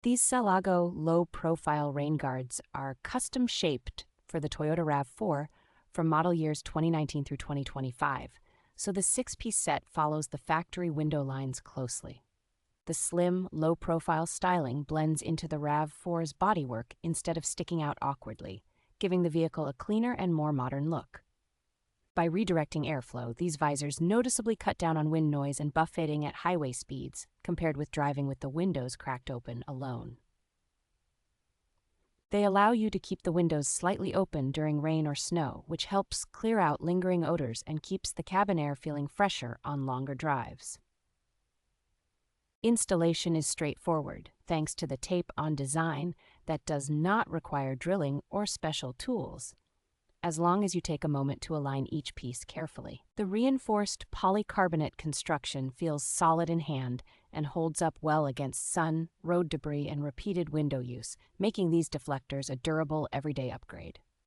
These Saleago Low-Profile Rain Guards are custom-shaped for the Toyota RAV4 from model years 2019 through 2025, so the six-piece set follows the factory window lines closely. The slim, low-profile styling blends into the RAV4's bodywork instead of sticking out awkwardly, giving the vehicle a cleaner and more modern look. By redirecting airflow, these visors noticeably cut down on wind noise and buffeting at highway speeds, compared with driving with the windows cracked open alone. They allow you to keep the windows slightly open during rain or snow, which helps clear out lingering odors and keeps the cabin air feeling fresher on longer drives. Installation is straightforward, thanks to the tape-on design that does not require drilling or special tools, as long as you take a moment to align each piece carefully. The reinforced polycarbonate construction feels solid in hand and holds up well against sun, road debris, and repeated window use, making these deflectors a durable, everyday upgrade.